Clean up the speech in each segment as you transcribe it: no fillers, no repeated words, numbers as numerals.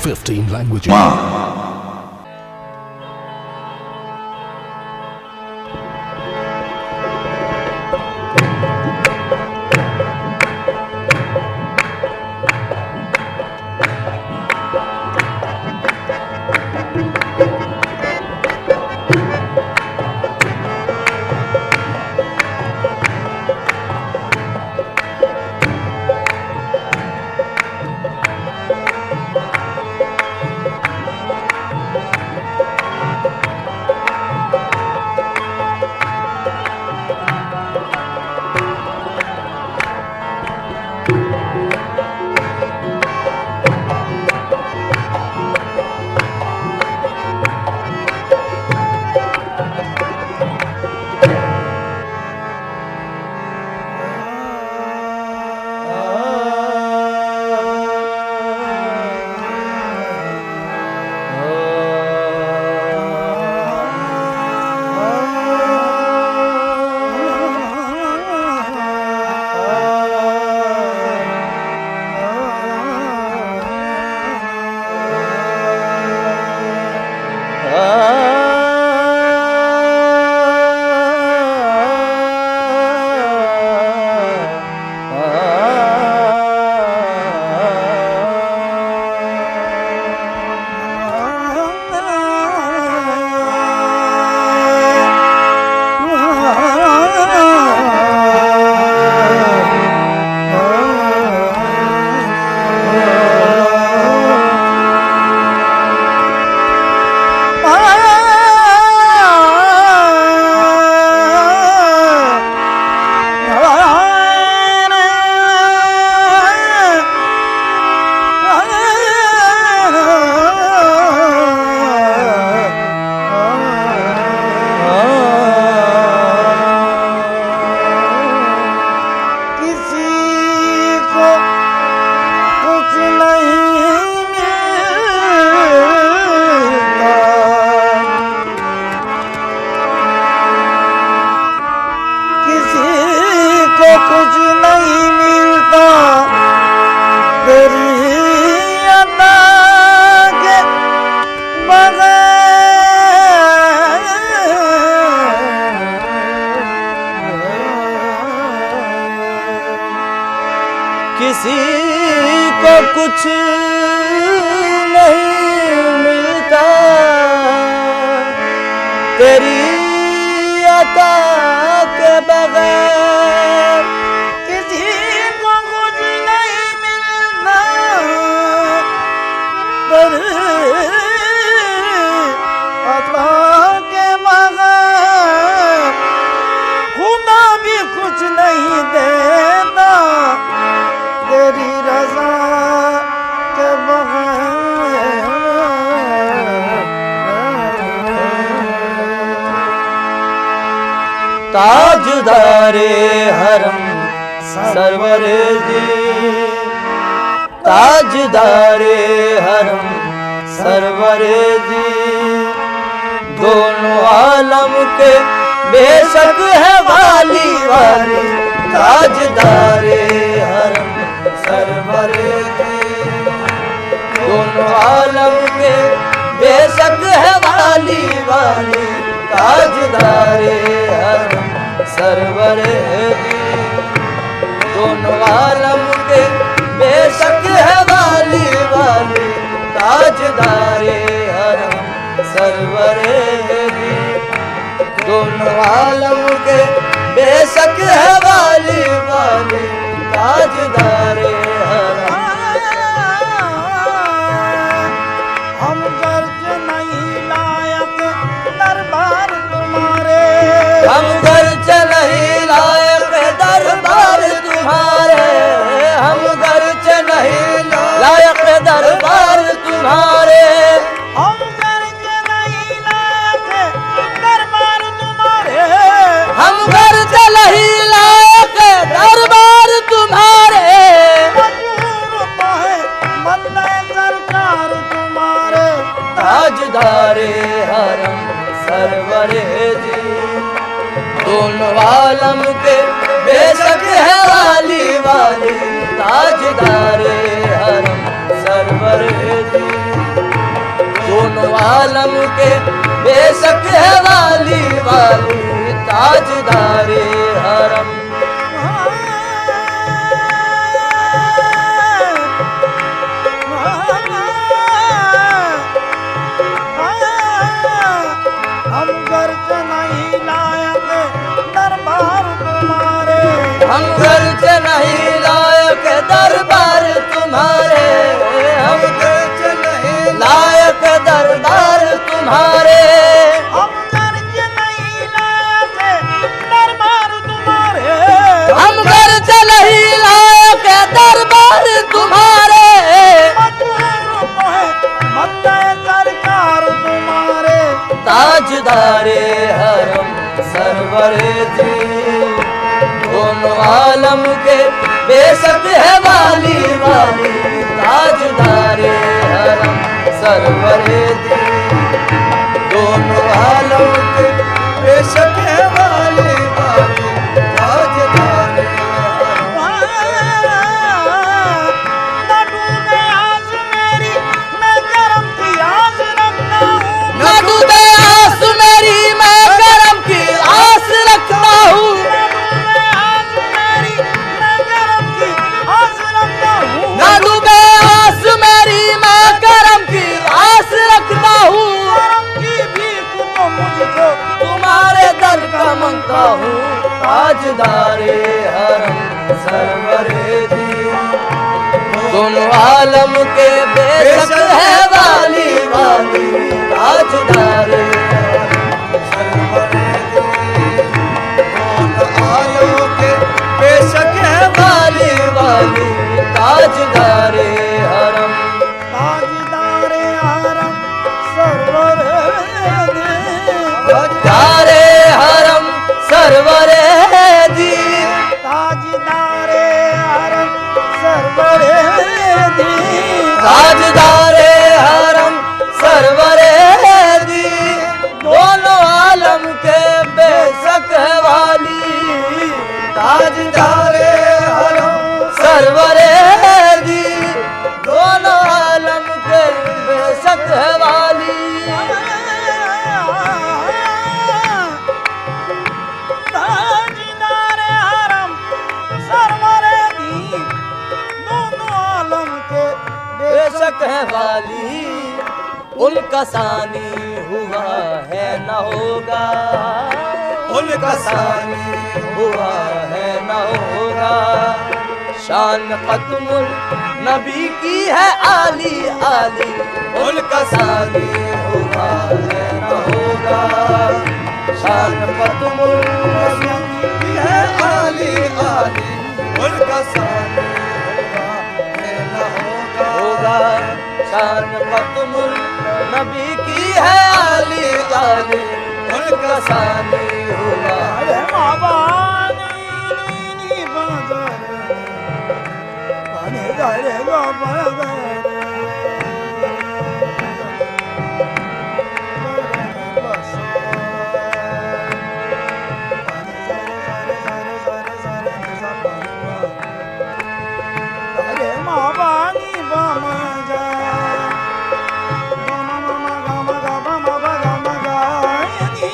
15 languages. किसी को कुछ नहीं मिलता तेरी अता के बगैर, किसी को कुछ नहीं मिलता तेरी अता के बगैर, खुदा भी कुछ नहीं देता तेरी रज़ा के बगैर। ताजदारे हरम सरवरे जी, ताजदारे हरम सरवरे जी, दोनों आलम के बेशक है वाली वाली, ताजदारे हरम सरवरे जी, दोनों आलम के बेशक है वाली वाली, ताजदारे हरम सरवरे जी, दोनों आलम के बेशक है वाली वाली, ताजदारे हरम सरवरे जी, दोनों आलम के बेशक है वाली वाली, ताजदारे हरम। हम गर्ज नहीं लायक दरबार तुम्हारे, हम गर्ज नहीं लायक दरबार तुम्हारे, हम गर्ज नहीं लायक दरबार तुम्हारे, हम गर्ज नहीं लायक दरबार तुम्हारे, हम गर्ज नहीं लायक दरबार तुम्हारे, मजबूर तो है बंदे सरकार तुम्हारे, ताजदारे हरम सरवरे जी, दोनों आलम के बेशक है वाली वाली, ताजदारे हरम सरवरे जी। आलम के बेशक है वाली वाली ताजदारे हरम। हम गर्ज नहीं लायक दरबार तुम्हारे, हम गर्ज नहीं लायक दरबार तुम्हारे, हम गर्ज नहीं लायक दरबार तुम्हारे, हम गर्ज नहीं लायक दरबार तुम्हारे, हम गर्ज नहीं लायक दरबार तुम्हारे, मजबूर तो है मन्ने सरकार तुम्हारे, ताजदारे हरम सरवरे जी दोनों आलम के बेशक है वाली वाली ताजदारे हरम सरवरे जी दोनों आलम के बेशक है वाली वाली ताजदारे न डूबे आस मेरी मैं करम की आस रखता हूँ, न डूबे आस मेरी मैं करम की आस रखता हूँ, न डूबे आस मेरी मैं करम की आस रखता हूँ, न डूबे आस मेरी मैं करम की आस रखता हूँ, करम की भीख तो मुझको तुम्हारे दर का मांगता हूँ ताजदारे हरम सरवरे जी दोनों आलम के बेशक है वाली वाली ताजदारे हरम सरवरे जी दोनों आलम के बेशक है वाली वाली ताजदारे हरम ताजदारे हरम सरवर ताजदारे हरम सरवरे जी ताजदारे हरम सरवर ताजदारे हरम सरवरे जी दोनों आलम के बेशक है वाली ताजदारे हरम सरवरे जी दोनों आलम के बेशक है वाली ताजदारे हरम सरवर दोनों आलम के बेशक है वाली उनका सानी हुआ है न होगा उनका सानी हुआ है न होगा शान खत्मुल नबी की है आली आली उनका सानी हुआ है न होगा शान खत्मुल नबी की है आली आली उनका सानी होगा शान खत्मुल नबी की है आली आली उनका सानी होगा अरे बाबा नी बाजार पानी जाए बाबा अरे माँ बानी बामा जा गामा मामा गामा गामा मामा गामा गायनी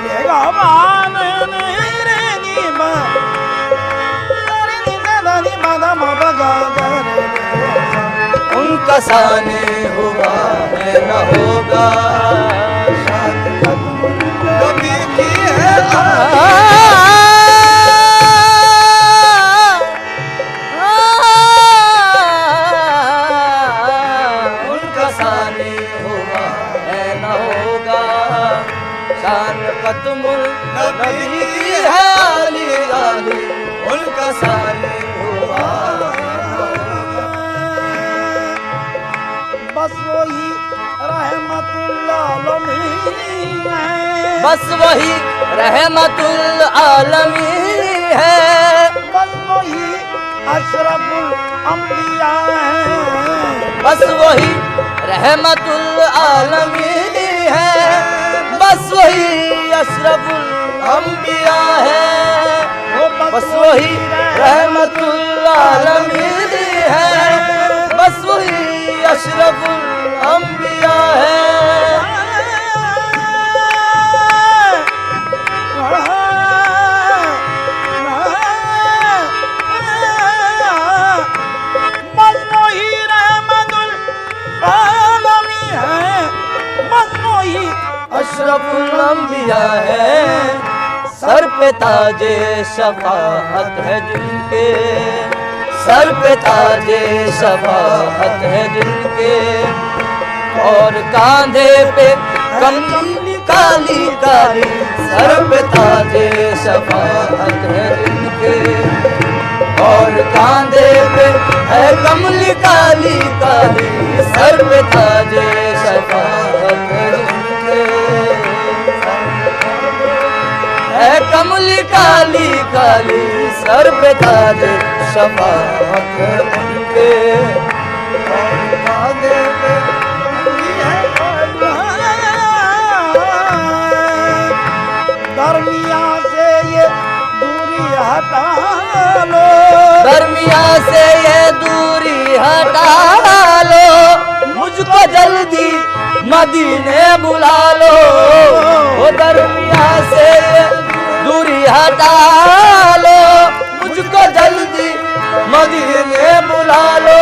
रे गामा रे नी बा रे नी दा नी मा दा मा बा गा गा रे उनका सानी हुआ है न होगा शान खत्मुल नबी की है उनका सानी हुआ है न होगा शान खत्मुल नबी की है आली आली उनका सानी हुआ बस वही रहमतुल्लाह आलमीन है बस वही रहमतुल आलमीन है बस वही अशरफुल अंबिया है बस वही रहमतुल आलमीन है बस वही अशरफुल अंबिया है बस वही रहमतुल आलमीन है बस वही अशरफुल अंबिया है अशरफुल अंबिया है, सर पे ताजे शफाअत है जिनके, सर पे ताजे शफाअत है जिनके, और कांधे पे कमली काली काली, सर पे ताजे शफाअत है जिनके, और कांधे पे है कमली काली काली, सर पे ताजे शफाअत है जिनके, है कमली काली काली, सर पे ताजे शफाअत है उनके, और कांधे पे दरमिया से ये दूरी हटा लो, दरमिया से ये दूरी हटा लो, मुझको जल्दी मदीने बुला लो, ओ दरमिया से ये दूरी हटा लो, मुझको जल्दी मदीने बुला लो,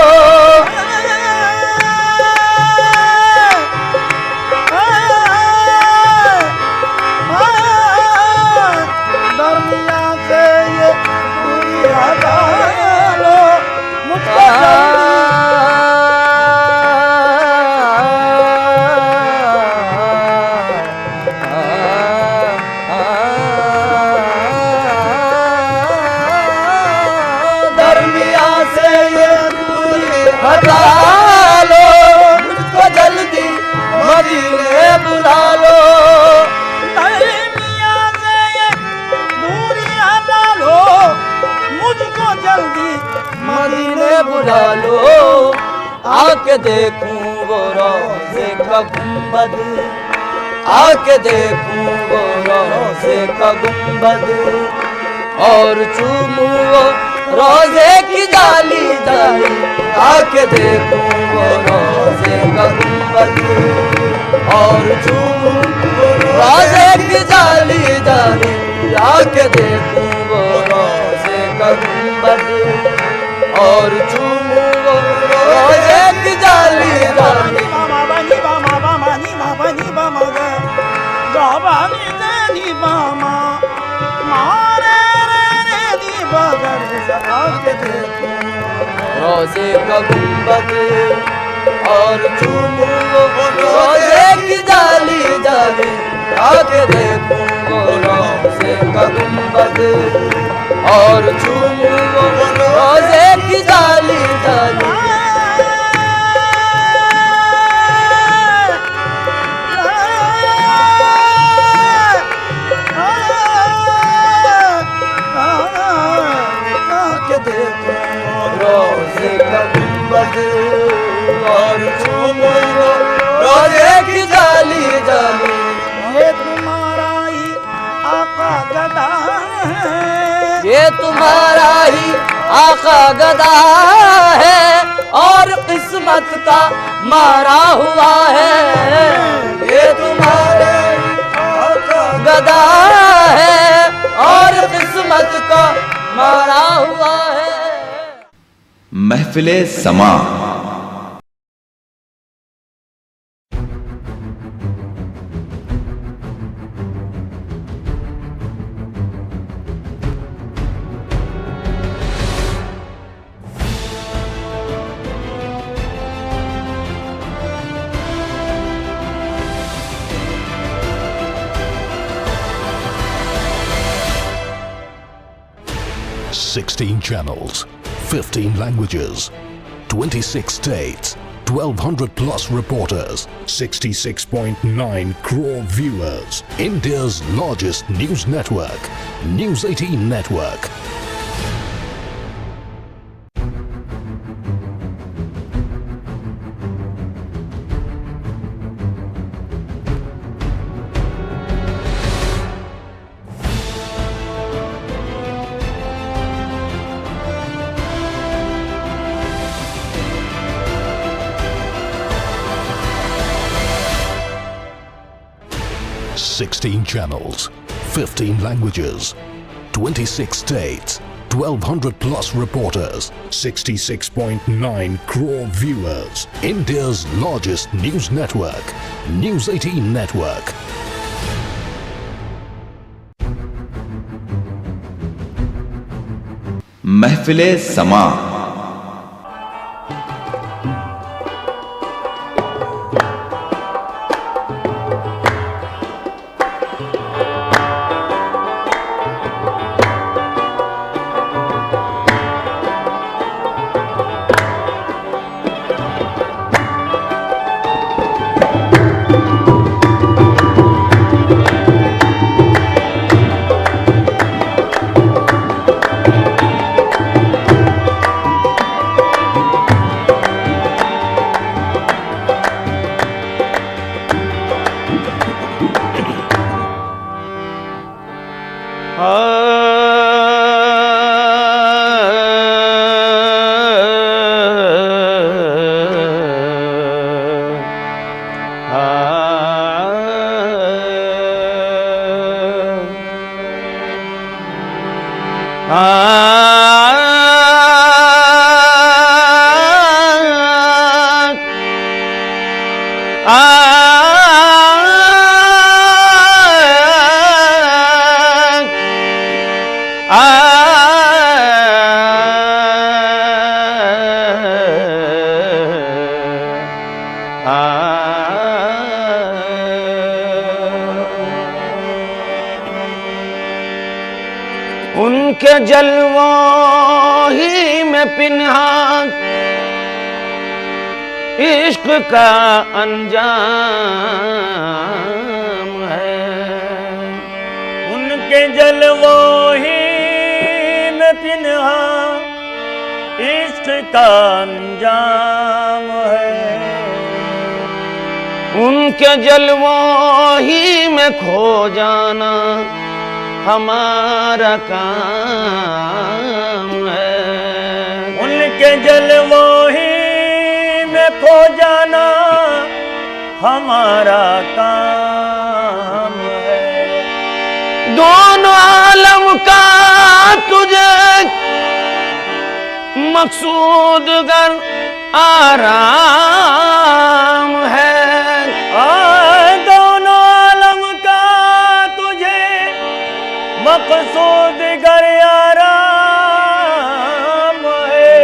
दरमिया से ये दूरी हटा लो, मुझको दरमिया से ये दूरी हटा लो, मुझको जल्दी मदीने बुला लो, दरमिया से ये दूरी हटा लो, मुझको जल्दी मदीने बुला लो, आके देखूं वो रोज़े का गुंबद, आके देखूं वो रोज़े का गुंबद, और चूमूं वो रोज़े की जाली जाली, आके देखूं वो रोज़े का गुंबद, और चूमूं वो रोज़े की जाली जाली, आके देखूं वो रोज़े का गुंबद, और चूमूं वो रोज़े की जाली जाली, मामा बनी मामा मामा नी मामा नी मामा गा, जाबानी नी मामा मारे रे नी बगर आके देखो रोज़े का गुंबद, और चूमूं वो रोज़े की जाली जाली, आके देखूं वो रोज़े का गुंबद, और चूमूं वो रोज़े की जाली जाली, आके देखूं रोज़े का गुंबद, और चूमूं वो रोज़े की जाली जाली, ये तुम्हारा ही आका गदा है, ये तुम्हारा ही आका गदा है, और किस्मत का मारा हुआ है, ये तुम्हारा ही आका गदा है, और किस्मत का मारा हुआ है। महफिले समा $16 channels, 15 languages, 26 states, 1,200 plus reporters, 66.9 crore viewers. India's largest news network, News 18 Network. $16 channels, 15 languages, 26 states, 1,200 plus reporters, 66.9 crore viewers. India's largest news network, News 18 Network. महफिले समा। उनके जलवों ही में पिन्हान इश्क का अंजाम है। उनके जलवों ही में पिन्हा इश्क का अंजाम है। उनके जलवों ही में खो जाना हमारा काम है। उनके जलवों ही में खो जाना हमारा काम है। दोनों आलम का तुझे मकसूद गर आराम है। दोनों आलम का तुझे मकसूद गर आराम है।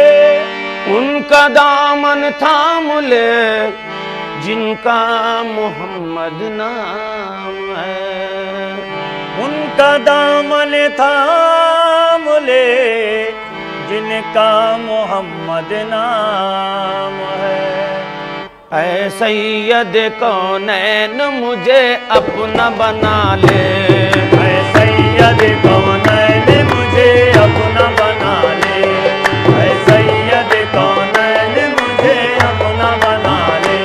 उनका दामन थाम ले जिनका मोहम्मद नाम है। उनका दामन थाम ले जिनका मोहम्मद नाम है। ऐ सैयद कौनैन मुझे अपना बना ले। ऐ सैयद कौनैन मुझे अपना बना ले। ऐ सैयद कौनैन मुझे अपना बना ले।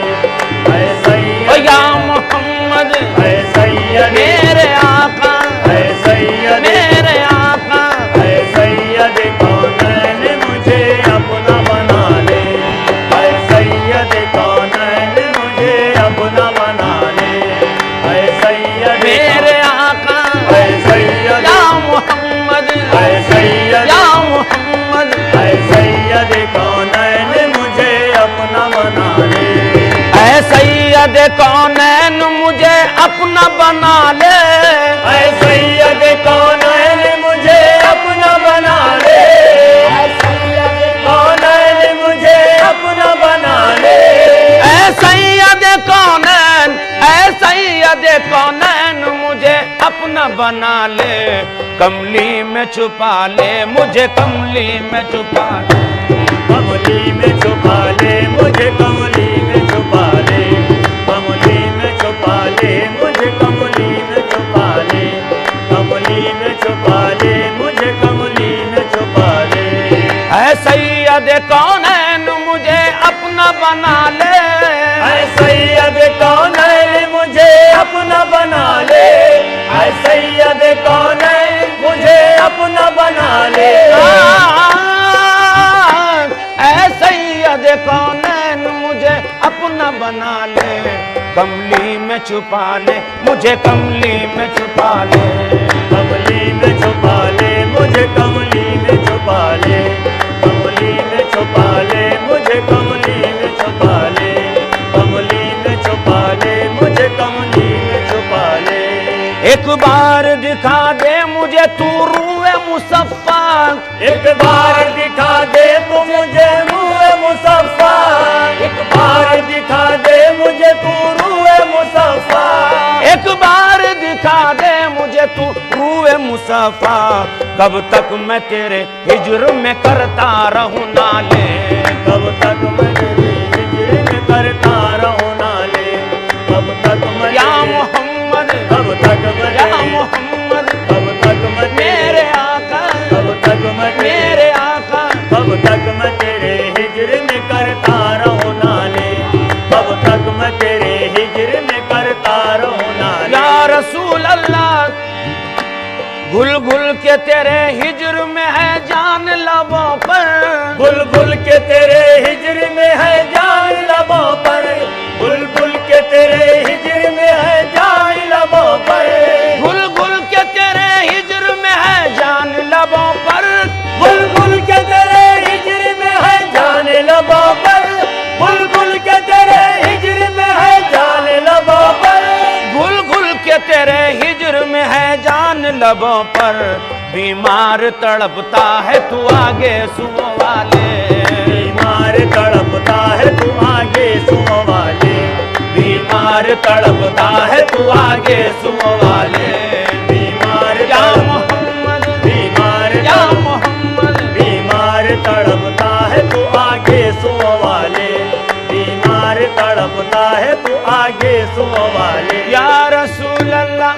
ऐ सैयद या मोहम्मद ऐ सैयद मेरे आका ऐ सैयद मेरे आका। ऐ सैयद कौनैन मुझे अपना बना ले। ऐ सैयद कौनैन मुझे अपना बना ले। ऐ सैयद मेरे आका ऐ सैयद या मोहम्मद ऐ सैयद या मोहम्मद। ऐ सैयद कौनैन मुझे अपना बना ले। ऐ सैयद कौनैन मुझे अपना बना ले। ऐ सैयद कौनैन मुझे अपना बना ले। ऐ सैयद कौनैन मुझे अपना बना ले। ऐ सैयद कौनैन ऐ सैयद कौनैन मुझे अपना बना ले। कमली में छुपा ले मुझे कमली में छुपा ले। कमली में छुपा ले मुझे कमली में छुपा ले। कमली में छुपा ले मुझे कमली में छुपा ले। कमली में छुपा ले मुझे कमली में छुपा ले। ऐ सैयद कौनैन मुझे अपना बना ले। ऐ सैयद कौनैन मुझे अपना बना ले। ऐ सैयद कौनैन मुझे अपना बना ले। ऐ सैयद कौनैन मुझे अपना बना ले। कमली में छुपा ले मुझे कमली में छुपा ले। कमली में छुपा ले मुझे कमली में छुपा ले। कमली में छुपा ले मुझे कमली में छुपा ले। कमली में छुपा ले मुझे कमली में छुपा ले। एक बार दिखा दे मुझे तू रूए मुसफ्फा एक बार दिखा दे तू मुझे रूए मुसफ़ा, एक बार दिखा दे मुझे तू रूए मुसफ़ा, एक बार दिखा दे मुझे तू रूए मुसफ़ा, कब तक मैं तेरे हिज्र में करता रहूं नाले, कब तक मैं तेरे हिज्र में करता रहूं नाले, कब तक मैं या मोहम्मद, कब तक मैं या मोहम्मद, कब तक मैं मेरे आका, कब तक मैं मेरे आका, कब तक मैं तेरे हिज्र में करता रहूं नाले, कब तक मैं तेरे हिज्र में करता रहूं नाले। या रसूल अल्लाह, घुल घुल के तेरे हिज्र में है जान लबों पर, बुलबुल के तेरे हिज्र में है जान लबों पर, बुलबुल के तेरे हिज्र में है जान लबों पर, घुल घुल के तेरे हिज्र में है जान लबों पर, बुलबुल के तेरे हिज्र में है जान लबों पर, बुलबुल के तेरे हिज्र में है जान लबों पर, घुल घुल के तेरे हिज्र में है जान लबों पर, बीमार तड़पता है तू आगे सुओ वाले, बीमार तड़पता है तू आगे सुओ वाले, बीमार तड़पता है तू आगे सुओ वाले, बीमार या मोहम्मद, बीमार या मोहम्मद, बीमार तड़पता है तू आगे सुओ वाले, बीमार तड़पता है तू आगे सुओ वाले। या रसूल अल्लाह,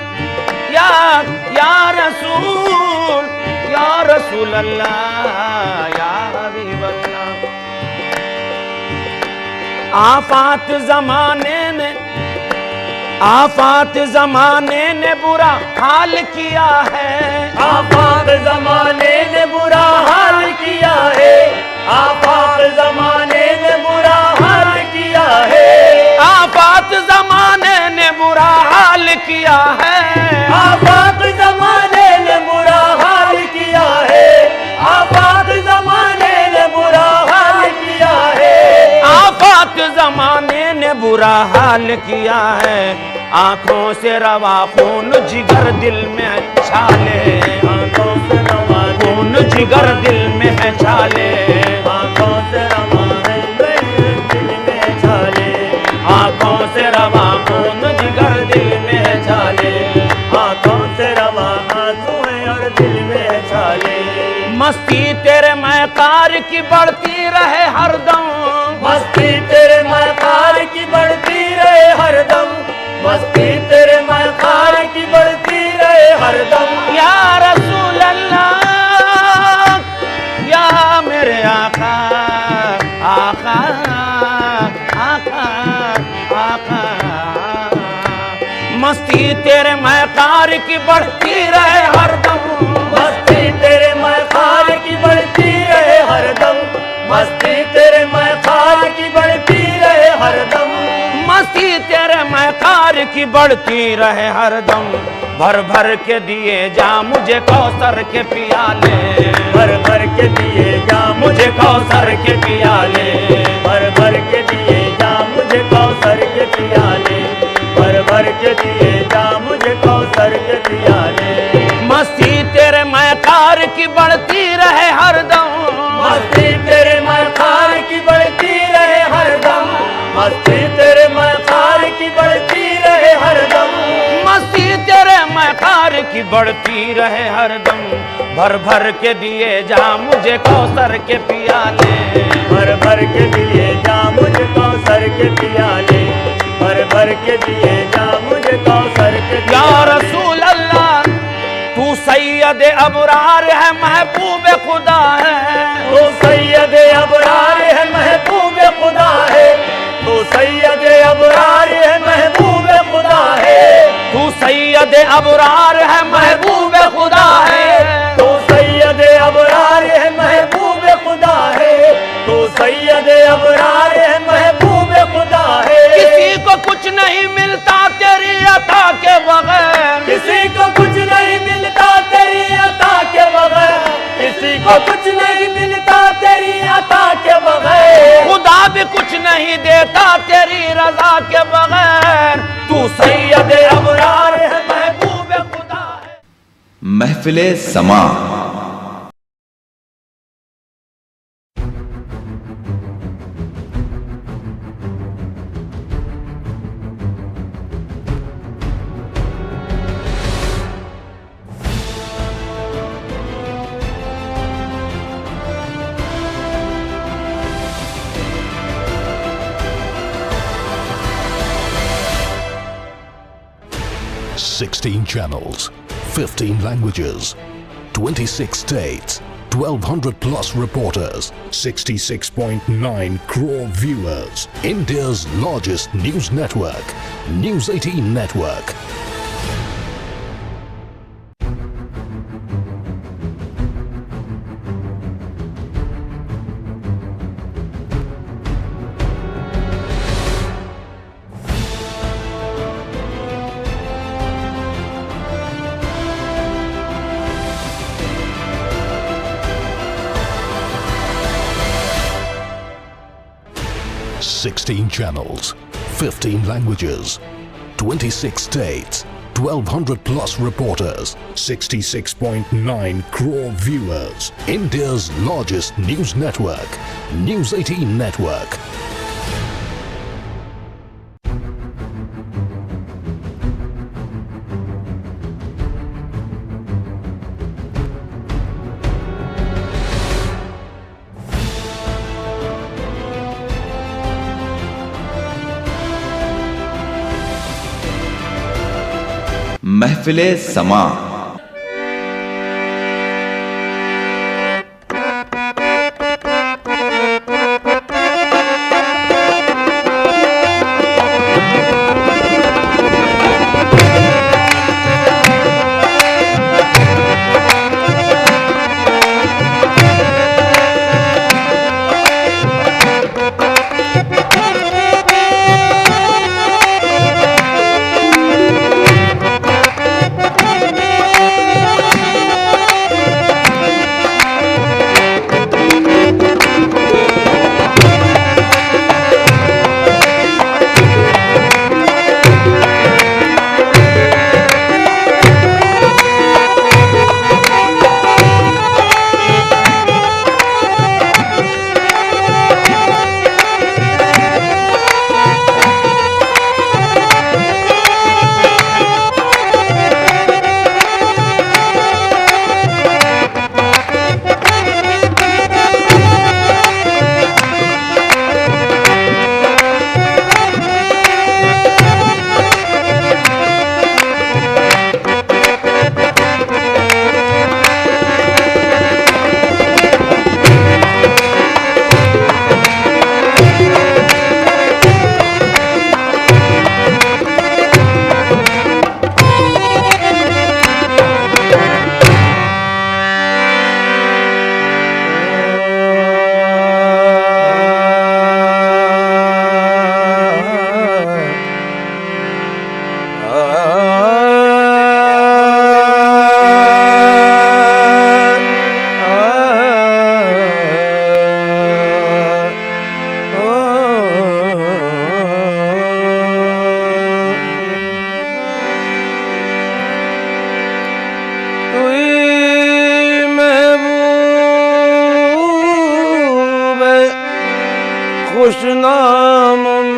या रसूल, या रसूल अल्लाह, या हबीब अल्लाह, आफात जमाने ने, आफात जमाने ने बुरा हाल किया है, आफाक जमाने ने बुरा हाल किया है, आफाक जमाने ने बुरा हाल किया है, आफात जमाने ने बुरा हाल किया है, आफाक जमाने ने बुरा हाल किया है, आफाक जमाने ने बुरा हाल किया है, आफात जमाने ने बुरा हाल किया है, आंखों से रवा खून जिगर दिल में है छाले, आंखों से रवा खून जिगर दिल में है छाले, आंखों से रवा है दिल में छाले, आंखों से रवा खून जिगर दिल में है छाले, आंखों से रवा आंसू है और दिल में छाले, मस्ती तेरे मैकार की बढ़ती रहे हरदम, मस्ती तेरे मकार की बढ़ती रहे हरदम, मस्ती तेरे मकार की बढ़ती रहे हरदम। या रसूल अल्लाह, या मेरे आका, आका, आका, आका, मस्ती तेरे मैकार की बढ़ती रहे हरदम, मस्ती तेरे मकार की बढ़ती रहे हरदम, मस्ती तेरे मकार की बढ़ती रहे हरदम, मस्ती तेरे मैकार की बढ़ती रहे हरदम, भर भर के दिए जा मुझे कौसर के पियाले, भर भर के दिए जा मुझे कौसर के पियाले, भर भर के दिए जा मुझे कौसर के पियाले, भर भर के दिए जा मुझे कौसर के पियाले, मस्ती तेरे मैकार की बढ़ती रहे हरदम, मस्ती तेरे मकार की बढ़ती रहे हरदम, मस्ती तेरे मकार की बढ़ती रहे हरदम, मस्ती तेरे मैकार की बढ़ती रहे हरदम, भर भर के दिए जा मुझे कौसर के पियाले, भर भर के दिए जा मुझे कौसर के पियाले, भर भर के दिए जा मुझे कौसर के या पियाले। रसूल अल्लाह, तू सैयद अबरार है महबूब खुदा है, तू सैयद अबरार है महबूब खुदा है, तू सैयद अबरार है महबूब खुदा है, तू सैयद अबरार है महबूब खुदा है, तू सैयद अबरार है महबूब खुदा है, तू सैयद अबरार है महबूब खुदा है, किसी को कुछ नहीं मिलता तेरी अता के बगैर, किसी को कुछ नहीं मिलता तेरी अता के बगैर, किसी को कुछ नहीं मिलता तेरी अता के बगैर, खुदा भी कुछ नहीं देता तेरी रजा के बगैर, तू सैयद अबरार है महबूब खुदा है। महफिले समा 16 channels, 15 languages, 26 states, 1200 plus reporters, 66.9 crore viewers. India's largest news network, News 18 Network. Sixteen channels, 15 languages, 26 states, 1200 plus reporters, 66.9 crore viewers. India's largest news network, News 18 Network. महफिले समा। खुशनामम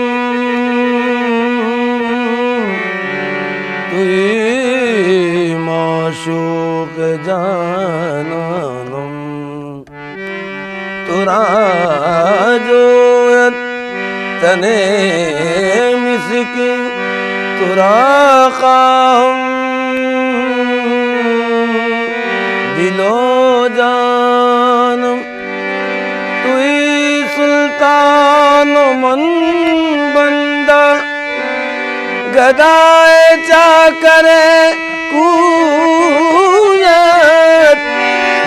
तुई माशूक जानम तुरा जोयत तने मिसकी तुरा काम दिलो जानम तुई सुल्तान मन बंदा गदाए चाकरे कूयत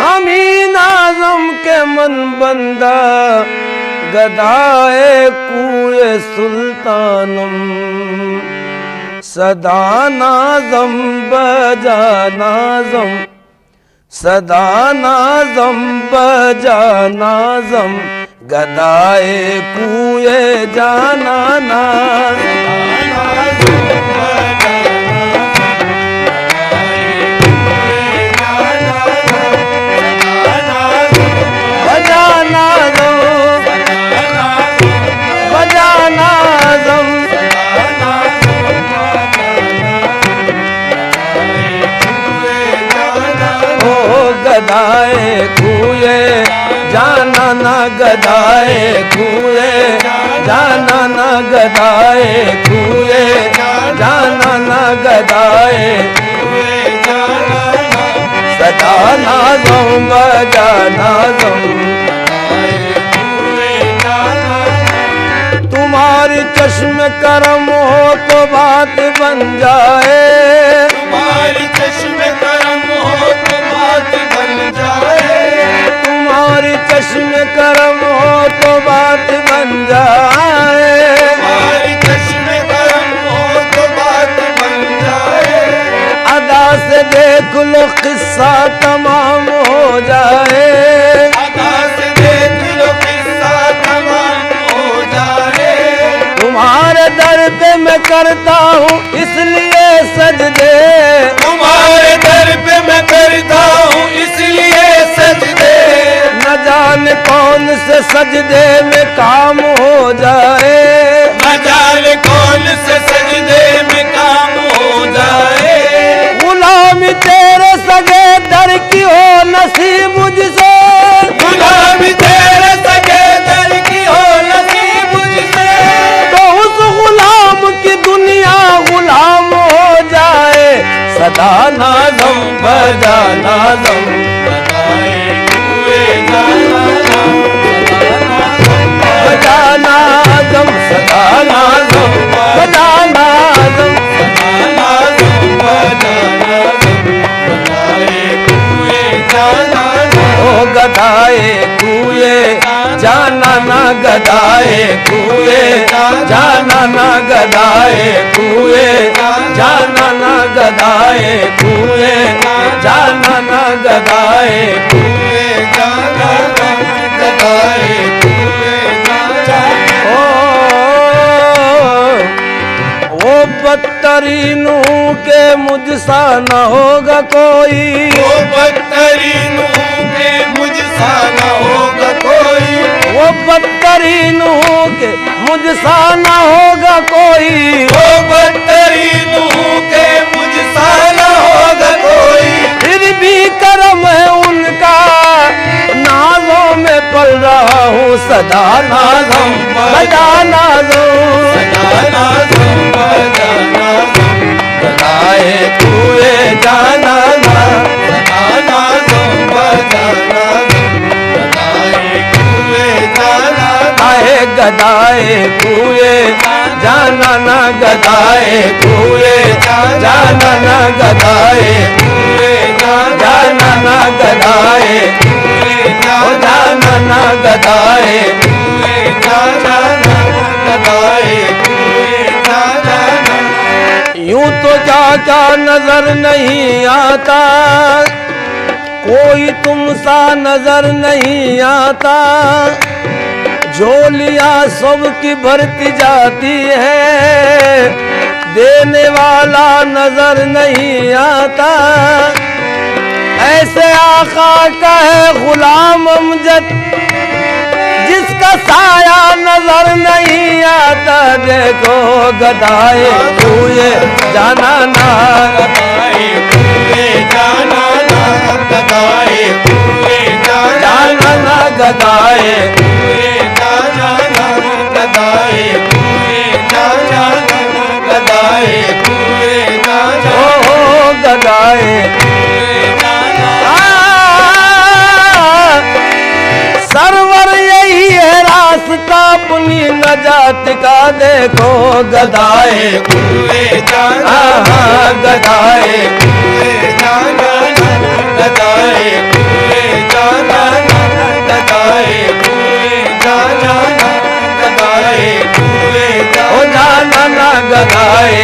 हमी नाज़म के मन बंदा गदाए कूए सुल्तानम सदा नाज़म बजा नाज़म सदा नाज़म बजा नाज़म गदाए कुए जाना ना गदाए कुए जाना ना गदाए कुए जाना ना गदाए कुए जाना ना गदाए सदा नाज़म बजाना तुम्हारी चश्म करम हो तो बात बन जाए तुम्हारी चश्मे करम हो तो बात बन जाए तुम्हारी चश्म करम हो तो बात बन जाए तुम्हारी चश्मे करम हो तो बात बन जाए अदा से देख लो किस्सा तमाम हो जाए अदा से देख लो किस्सा तमाम हो जाए तुम्हारे दर पे मैं करता हूँ इसलिए सजदे तुम्हारे दर पे मैं करता हूँ इसलिए सजदे न जाने कौन से सजदे में काम हो जाए न जाने कौन से सजदे में काम हो जाए गुलामी तेरे सगे दर की हो नसीब मुझसे गुलामी तेरे सगे दर की हो नसीब मुझसे तो उस गुलाम की दुनिया गुलाम हो जाए सदा नाज़म बजा नाज़म बजा नाज़म सदा नाज़म बजा नाज़म ओ गदाए कुए जाना ना गदाए कुए जाना ना गदाए कुए जाना ना गदाए कुए जाना ना गदाए ओ बदतरीनों के मुझसा न होगा कोई वो बदतरीन के मुझसा न होगा कोई वो बदतरीनों के मुझसा न होगा कोई वो बदतरीन के मुझसा न होगा कोई फिर भी करम है उनका नाज़ों में पल रहा हूँ सदा नाज़म बजा नाज़म गदाए कुए जाना ना आए गदाए कुए जाना ना गदाए कुए जाना ना गदाए जाना ना गदाए जाना ना गदाए यूं तो क्या क्या नजर नहीं आता कोई तुम सा नजर नहीं आता झोलियां सबकी भरती जाती है देने वाला नजर नहीं आता ऐसे आका का है गुलाम अमजद जिसका साया नजर नहीं आता देखो गदाए कुए जाना ना जाना ना गदाए ओ गदाए सरवर यही है रास्ता अपनी नजात का देखो गदाए गदाए ओ जाना ना गदाए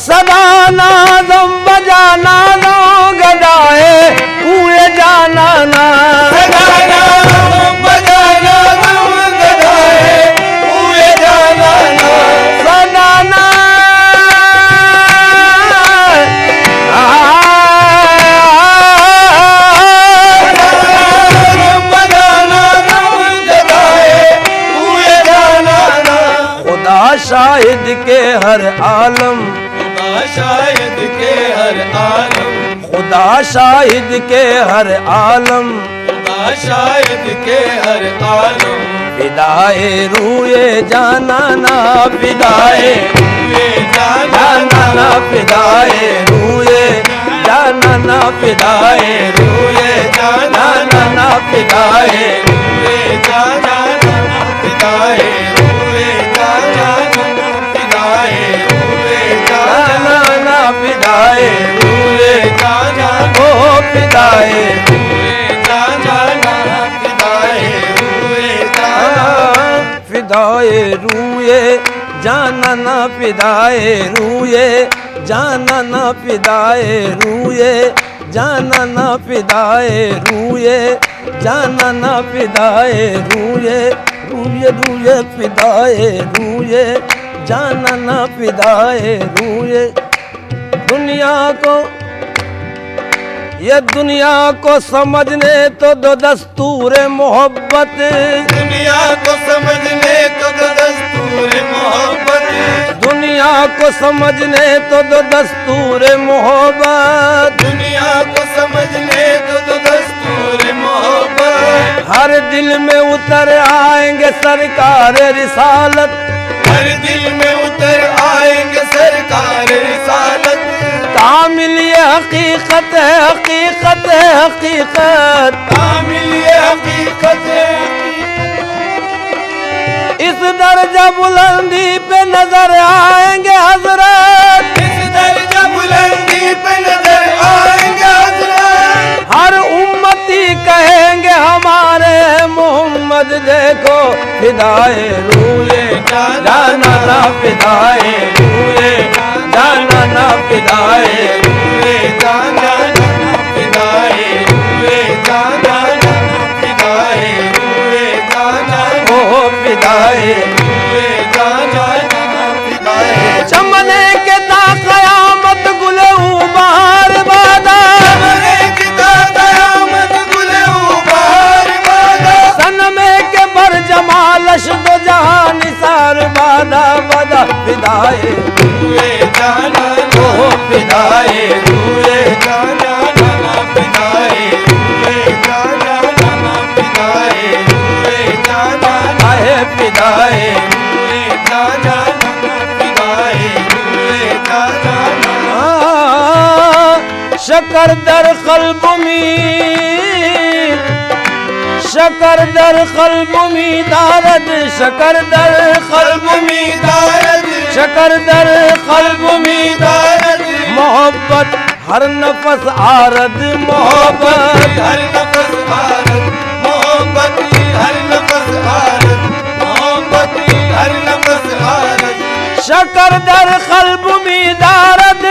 सदा नाज़म बजाना नो गदाए कुए जाना ना सदा ना खुदा शाहिद के हर आलम शाहिद के हर आलम खुदा शाहिद के हर आलम शाहिद के हर आलम फिदाए रूए जानाना फिदाए रूए जानाना फिदाए रूए जानाना फिदाए रूए जानाना फिदाए रूए जानाना फिदाए रूए जानाना फिदाए रूए जानाना फिदाए रूए जाना ओ फिदाए रूए जानाना फिदाए रूए जाना फिदाए रूए जानाना फिदाए रूए जानाना फिदाए रूए जानाना फिदाए रूए जानाना फिदाए रूए रूए रूए फिदाए रूए जानाना फिदाए रूए दुनिया को ये दुनिया को समझने तो दो दस्तूर मोहब्बत दुनिया को समझने तो दस्तूर मोहब्बत दुनिया को समझने तो दो दस्तूर मोहब्बत दुनिया को समझने तो दस्तूर मोहब्बत हर दिल में उतर आएंगे सरकार रिसालत हर दिल में उतर आएंगे सरकार रिसालत कामिल ये हकीकत है हकीकत है हकीकत कामिल ये हकीकत है इस दर्जा बुलंदी पे नजर आएंगे हजरत इस दर्जा बुलंदी पे नजर आएंगे हजरत हर उम्मती कहेंगे हमारे मोहम्मद देखो फिदाए रूए जानाना फिदाए रूए जानाना फिदाए रूए जानाना फिदाए रूए जानाना फिदाए रूए जानाना ओ फिदाए रूए जानाना फिदाए चमने के ता कयामत गुले उबार बादा चमने की कयामत गुले उबार बादा सनमे के बर जमालश दो जहां निसार बादा बादा फिदाए रूए जानाना ओ फिदाए रूए जानाना फिदाए रूए जानाना फिदाए रूए जानाना आए फिदाए रूए जानाना फिदाए रूए जानाना शकर दर कल्ब में शकर दर कल्ब में दारद शकर दर कल्ब में दारद शकर दर कल्ब में दारद मोहब्बत हर नफस आरद मोहब्बत हर नफस आरद मोहब्बत हर नफस आरद मोहब्बत हर नफस आरद शकर दर कल्ब में दारद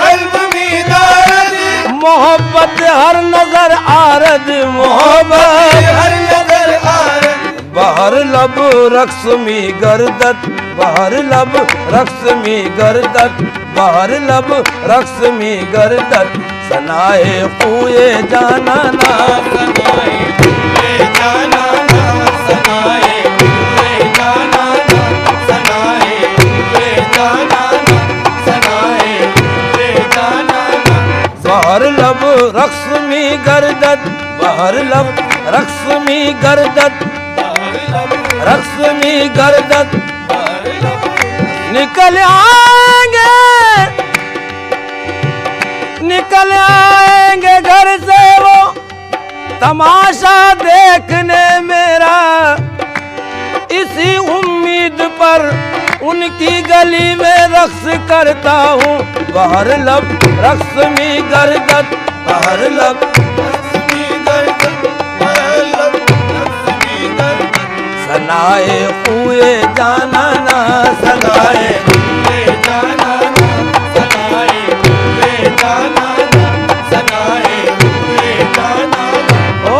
कल्ब में दारद मोहब्बत हर नजर आरद मोहब्बत हर नजर आरद बहर लब रक्स में गर्दत बहर लब रक्स में गर्दत बहर लब रक्स में गर्दत सनाए कुए जानाना सनाए रूए जानाना सनाए रूए जानाना सनाए रूए जानाना सनाए रूए जानाना बहर लब रक्स में गर्दत बहर लब रक्स में गर्दत रक्स में गर्दत निकल आएंगे घर से वो तमाशा देखने मेरा इसी उम्मीद पर उनकी गली में रक्स करता हूँ बहर लब रक्स में गर्दत बहर लब सनाए कुए जानाना सनाए रूए जानाना सनाए रूए जानाना सनाए रूए जानाना ओ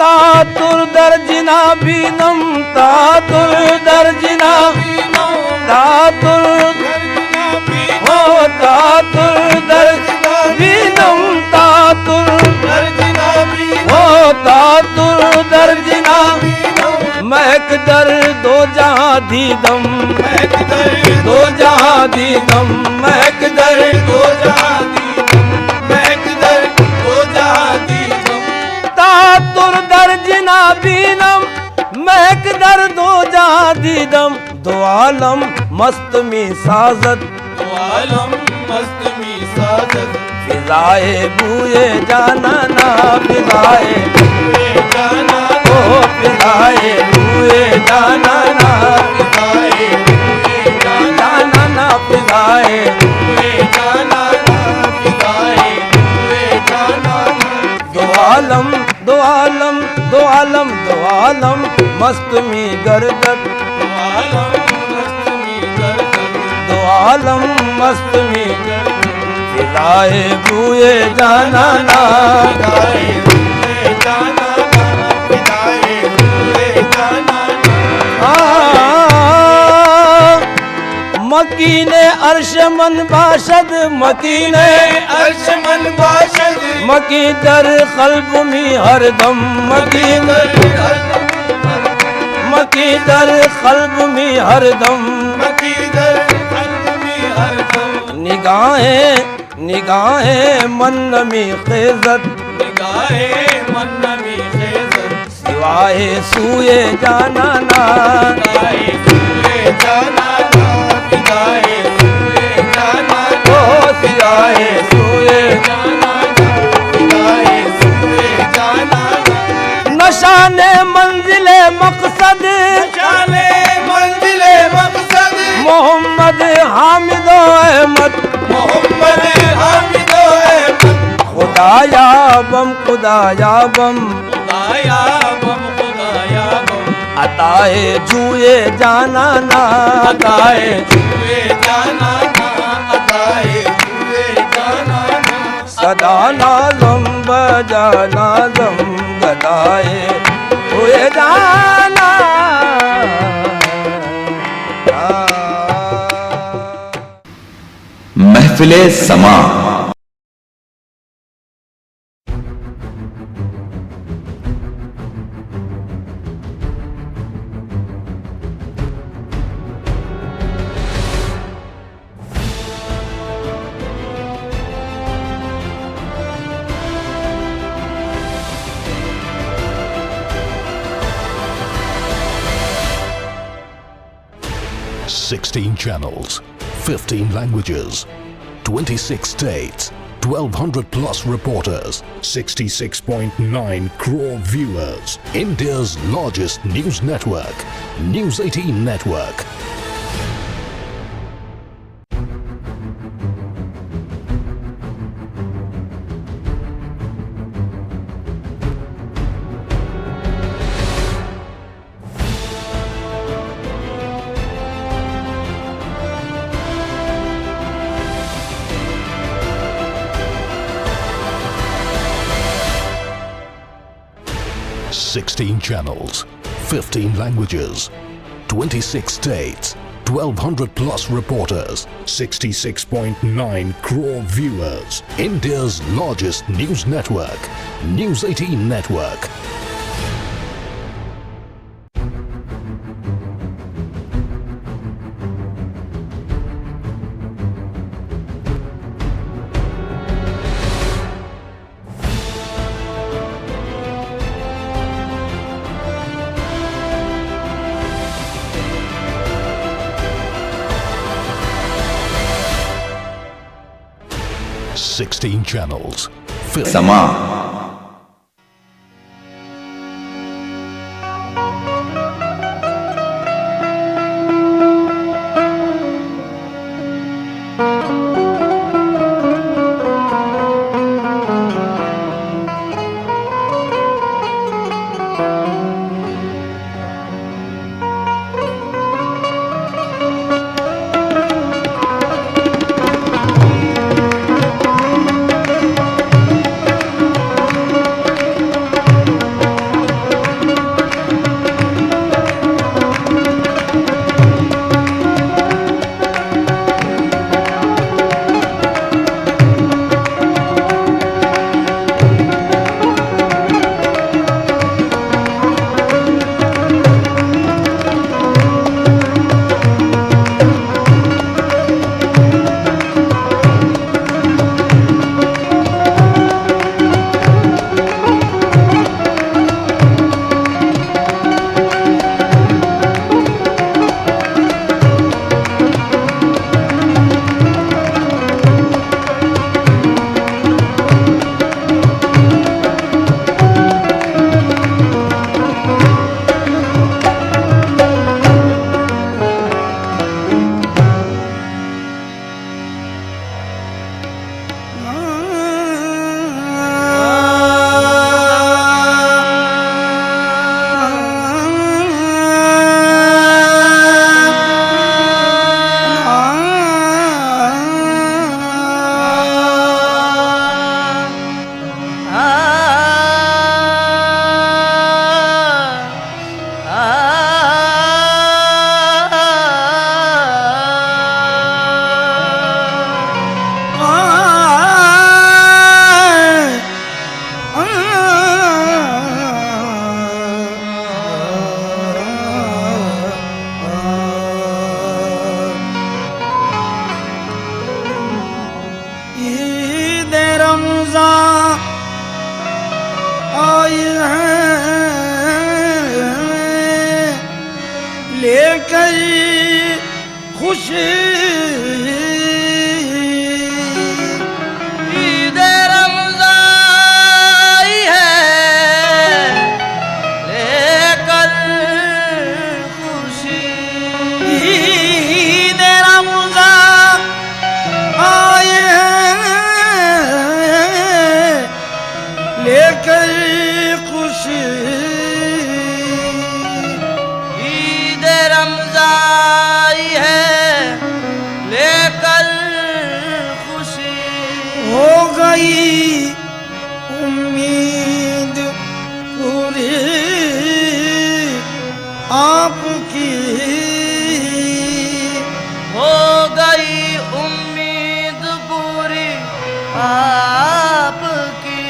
तातुर दर्जिना बीनम तातुर दर्जिना तातुर हो तातुर दर्जिना बीनम तातुर हो तातुर दर्जिना महक दर दो जहां दीदम महक दर दो जहां दीदम महक दर दो जहां दीदम महक दर दो जहां दीदम ता नूर दर जिना बीनम महक दर दो जहां दीदम दो आलम मस्त मी साजत फिजाए बूए जाना ना फिजाए ओ फिजाए बूए जाना ना फिजाए जाना ना फिजाए दो आलम दो आलम दो आलम दो आलम मस्त मी गर्दत दो आलम मस्त मी फिजाए बूए जाना ना मकीने अर्श मन बाशद मकीने अर्श मन बाशद मकी दर कल्ब मी हरदम मकी दर कल्ब मी हरदम निगाहें निगाहें मन मी खेजत सिवाए सूए जाना ना ओ सिवाए सूए नशाने मंजिले मकसद मोहम्मद हामिद अहमद खुदाया बम अताए जुए जाना ना अताए सदा नाज़म बजा नाज़म गदाए हुए जाना महफिले समा। Sixteen channels, 15 languages, 26 states, 1200 plus reporters, 66.9 crore viewers. India's largest news network, News 18 Network. Sixteen channels, 15 languages, 26 states, 1200 plus reporters, 66.9 crore viewers. India's largest news network, News 18 Network. Sixteen channels, समा। खुशी ईद रमज़ान है लेकर खुशी ईद रमज़ान आए हैं लेकर खुशी ईद रमज़ान है लेकर खुशी हो गई उम्मीद पूरी आपकी हो गई उम्मीद पूरी आपकी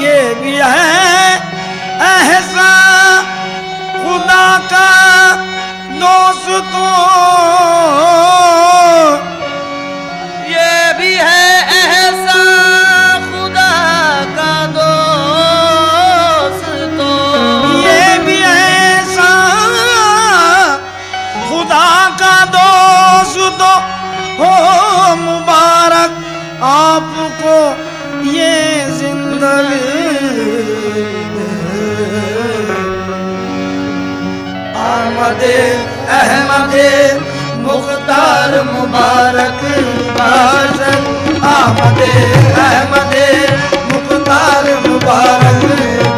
ये भी है एहसान खुदा का दोस्तों ये भी है एहसान खुदा का दोस्तों ये भी एहसान खुदा का दोस्तों हो मुबारक आपको ये जिंदगी आमदे अहमदे मुख्तार मुबारक भाषण आमदे अहमदे मुख्तार मुबारक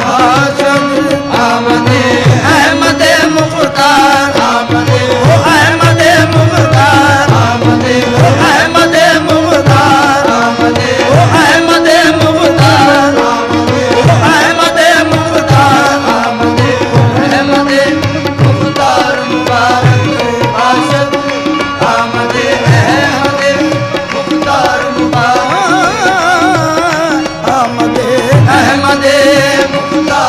भाषण आमदे अहमदे मुख्तार आमदे ओ अहमदे मुख्तार आमदे ओ अहमदे मुख्तार आमदे ओ अहमदे मुख्तार आमदे ओ अहमदे मुख्तार आमदे ओ अहमदे मुख्तार मुबारक भाषण आमदे अहमदे मुख्तार मुबारक आमदे अहमदे मुख्तार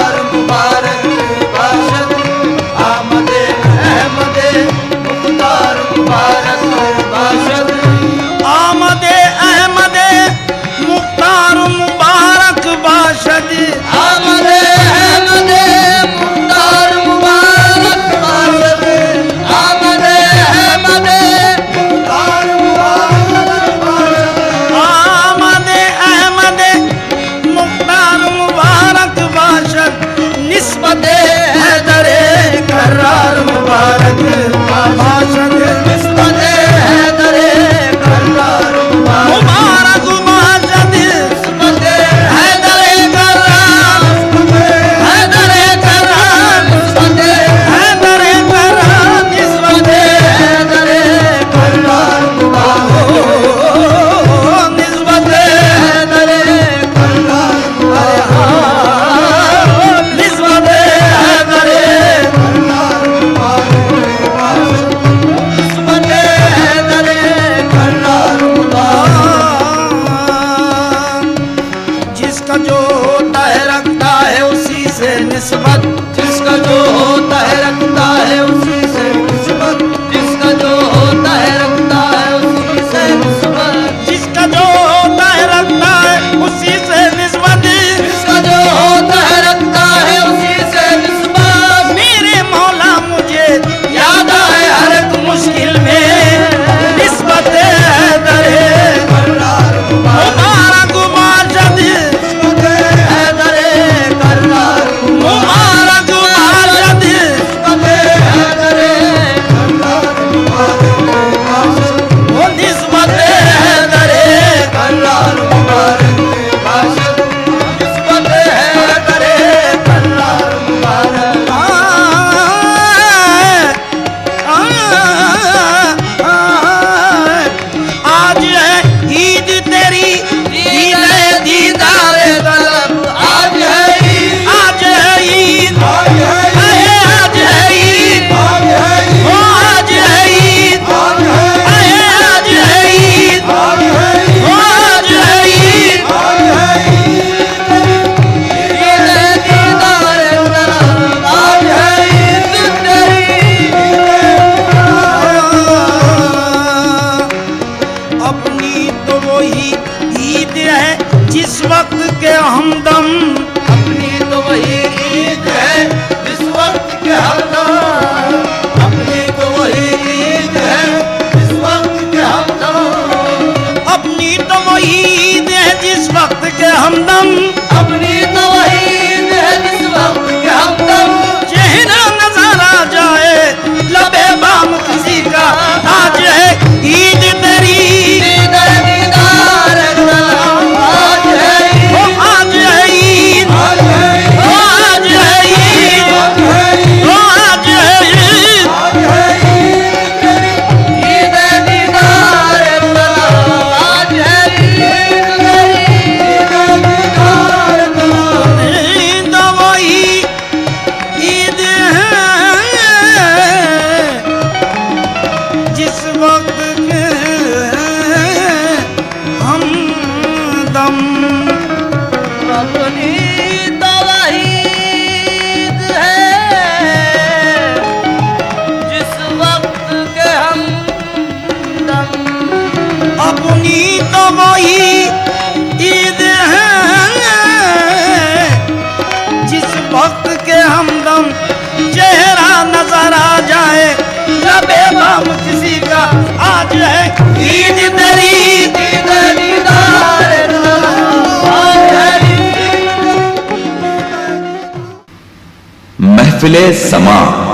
महफिले समा